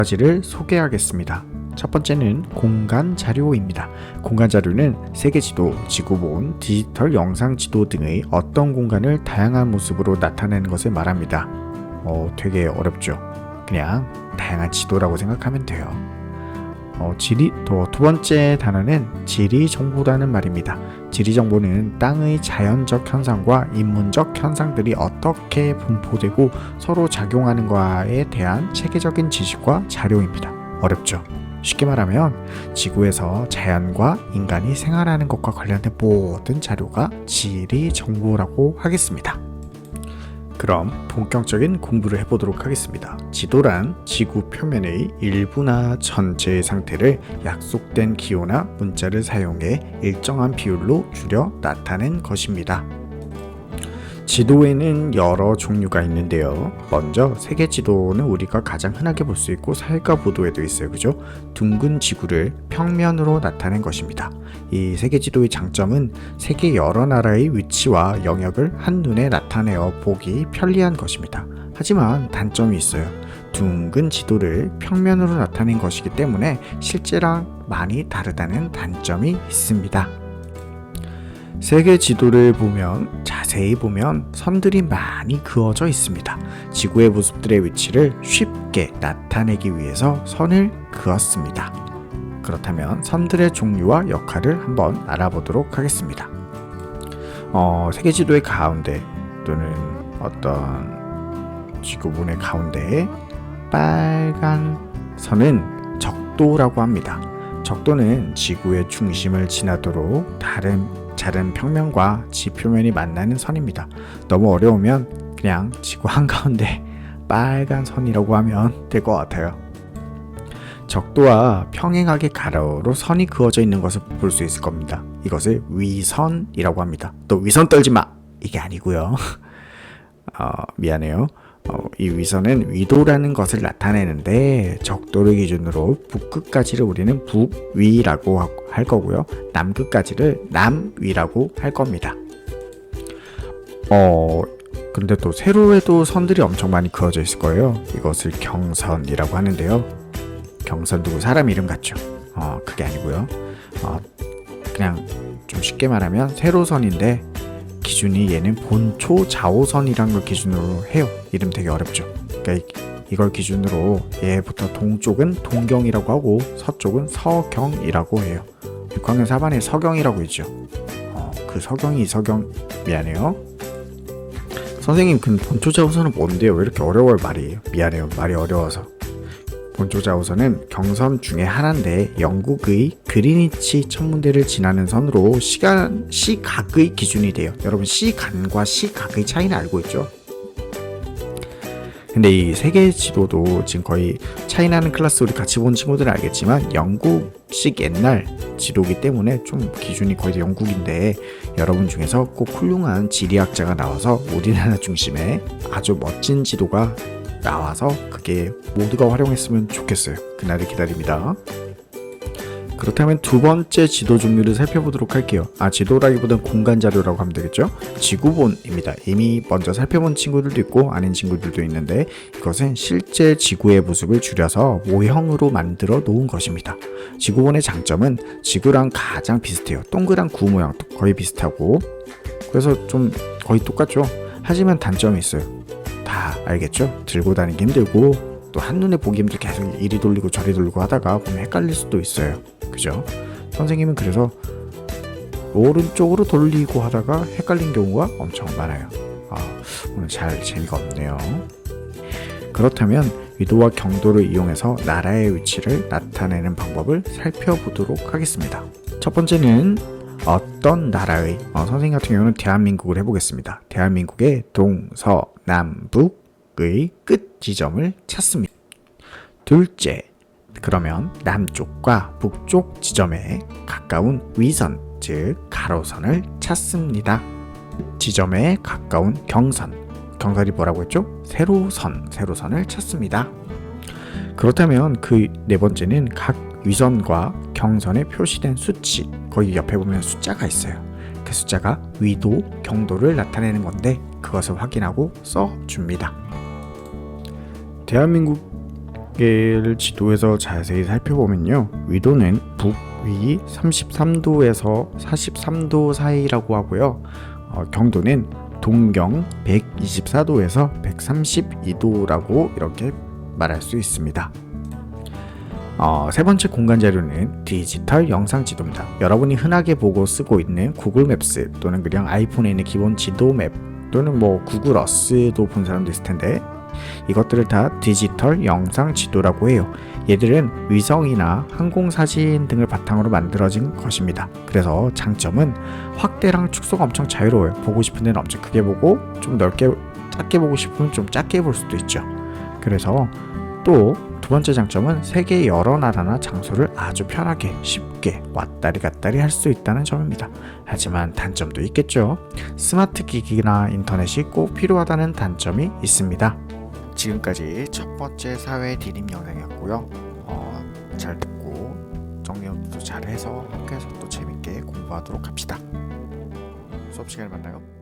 가지를 소개하겠습니다. 첫 번째는 공간 자료입니다. 공간 자료는 세계 지도, 지구본, 디지털 영상 지도 등의 어떤 공간을 다양한 모습으로 나타내는 것을 말합니다. 되게 어렵죠? 그냥 다양한 지도라고 생각하면 돼요. 두 번째 단어는 지리 정보라는 말입니다. 지리 정보는 땅의 자연적 현상과 인문적 현상들이 어떻게 분포되고 서로 작용하는가에 대한 체계적인 지식과 자료입니다. 어렵죠? 쉽게 말하면 지구에서 자연과 인간이 생활하는 것과 관련된 모든 자료가 지리 정보라고 하겠습니다. 그럼 본격적인 공부를 해보도록 하겠습니다. 지도란 지구 표면의 일부나 전체의 상태를 약속된 기호나 문자를 사용해 일정한 비율로 줄여 나타낸 것입니다. 지도에는 여러 종류가 있는데요. 먼저 세계 지도는 우리가 가장 흔하게 볼 수 있고 사회과 보도에도 있어요. 그죠? 둥근 지구를 평면으로 나타낸 것입니다. 이 세계 지도의 장점은 세계 여러 나라의 위치와 영역을 한눈에 나타내어 보기 편리한 것입니다. 하지만 단점이 있어요. 둥근 지도를 평면으로 나타낸 것이기 때문에 실제랑 많이 다르다는 단점이 있습니다. 세계 지도를 자세히 보면 선들이 많이 그어져 있습니다. 지구의 모습들의 위치를 쉽게 나타내기 위해서 선을 그었습니다. 그렇다면 선들의 종류와 역할을 한번 알아보도록 하겠습니다. 세계 지도의 가운데 또는 어떤 지구본의 가운데에 빨간 선은 적도라고 합니다. 적도는 지구의 중심을 지나도록 자른 평면과 지표면이 만나는 선입니다. 너무 어려우면 그냥 지구 한가운데 빨간 선이라고 하면 될 것 같아요. 적도와 평행하게 가로로 선이 그어져 있는 것을 볼 수 있을 겁니다. 이것을 위선이라고 합니다. 또 위선 떨지 마! 이게 아니고요. 미안해요. 이 위선은 위도라는 것을 나타내는데 적도를 기준으로 북극까지를 우리는 북위라고 할 거고요. 남극까지를 남위라고 할 겁니다. 근데 또 세로에도 선들이 엄청 많이 그어져 있을 거예요. 이것을 경선이라고 하는데요. 경선 누구 사람 이름 같죠? 그게 아니고요. 그냥 좀 쉽게 말하면 세로선인데 기준이 얘는 본초 좌우선이라는 걸 기준으로 해요. 이름 되게 어렵죠. 그러니까 이걸 기준으로 얘부터 동쪽은 동경이라고 하고 서쪽은 서경이라고 해요. 6학년 4반에 서경이라고 있죠. 그 서경이 이서경 미안해요. 선생님 그 본초 좌우선은 뭔데요? 왜 이렇게 어려워요 말이? 미안해요. 말이 어려워서. 본초 좌우선은 경선 중에 하나인데 영국의 그리니치 천문대를 지나는 선으로 시각의 기준이 돼요. 여러분 시간과 시각의 차이는 알고 있죠? 근데 이 세계 지도도 지금 거의 차이나는 클래스 우리 같이 본 친구들은 알겠지만 영국식 옛날 지도기 때문에 좀 기준이 거의 영국인데 여러분 중에서 꼭 훌륭한 지리학자가 나와서 우리나라 중심에 아주 멋진 지도가 나와서 그게 모두가 활용했으면 좋겠어요. 그날을 기다립니다. 그렇다면 두 번째 지도 종류를 살펴보도록 할게요. 지도라기보다는 공간 자료라고 하면 되겠죠. 지구본입니다. 이미 먼저 살펴본 친구들도 있고 아닌 친구들도 있는데 이것은 실제 지구의 모습을 줄여서 모형으로 만들어 놓은 것입니다. 지구본의 장점은 지구랑 가장 비슷해요. 동그란 구 모양도 거의 비슷하고 그래서 좀 거의 똑같죠. 하지만 단점이 있어요. 다 알겠죠? 들고 다니기 힘들고 또 한눈에 보기 힘들게 계속 이리 돌리고 저리 돌리고 하다가 보면 헷갈릴 수도 있어요. 그죠? 선생님은 그래서 오른쪽으로 돌리고 하다가 헷갈린 경우가 엄청 많아요. 오늘 잘 재미가 없네요. 그렇다면 위도와 경도를 이용해서 나라의 위치를 나타내는 방법을 살펴보도록 하겠습니다. 첫 번째는 어떤 나라의 선생님 같은 경우는 대한민국을 해보겠습니다. 대한민국의 동서남북의 끝 지점을 찾습니다. 둘째, 그러면 남쪽과 북쪽 지점에 가까운 위선, 즉 가로선을 찾습니다. 지점에 가까운 경선이 뭐라고 했죠? 세로선을 찾습니다. 그렇다면 그 네 번째는 각 위선과 경선에 표시된 수치, 거기 옆에 보면 숫자가 있어요. 그 숫자가 위도, 경도를 나타내는 건데 그것을 확인하고 써줍니다. 대한민국 세계를 지도에서 자세히 살펴보면요, 위도는 북위 33도에서 43도 사이라고 하고요, 경도는 동경 124도에서 132도라고 이렇게 말할 수 있습니다. 세 번째 공간 자료는 디지털 영상 지도입니다. 여러분이 흔하게 보고 쓰고 있는 구글 맵스 또는 그냥 아이폰에 있는 기본 지도 맵 또는 뭐 구글 어스도 본 사람도 있을 텐데, 이것들을 다 디지털 영상 지도라고 해요. 얘들은 위성이나 항공사진 등을 바탕으로 만들어진 것입니다. 그래서 장점은 확대랑 축소가 엄청 자유로워요. 보고 싶은 데는 엄청 크게 보고, 좀 넓게 작게 보고 싶으면 좀 작게 볼 수도 있죠. 그래서 또 두 번째 장점은 세계 여러 나라나 장소를 아주 편하게 쉽게 왔다리 갔다리 할 수 있다는 점입니다. 하지만 단점도 있겠죠. 스마트 기기나 인터넷이 꼭 필요하다는 단점이 있습니다. 지금까지 첫 번째 사회 디립 영상이었고요. 잘 듣고 정리도 잘해서 학교에서 또 재밌게 공부하도록 합시다. 수업 시간에 만나요.